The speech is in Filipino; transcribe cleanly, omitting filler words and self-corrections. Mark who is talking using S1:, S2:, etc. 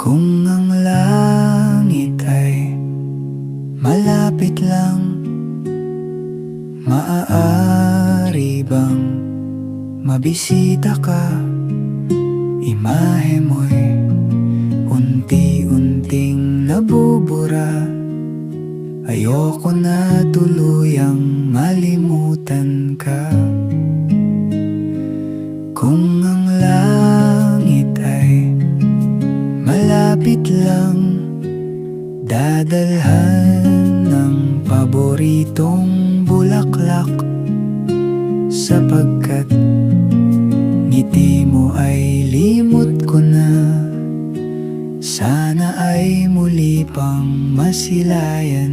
S1: Kung ang langit ay malapit lang, maaari bang mabisita ka? Imahe mo'y unti-unting nabubura. Ayoko na tuluyang malimutan ka. Kung ang langit ay malapit lang, dadalhan ng paboritong bulaklak, sapagkat ngiti mo ay limot ko na. Sana ay muli pang masilayan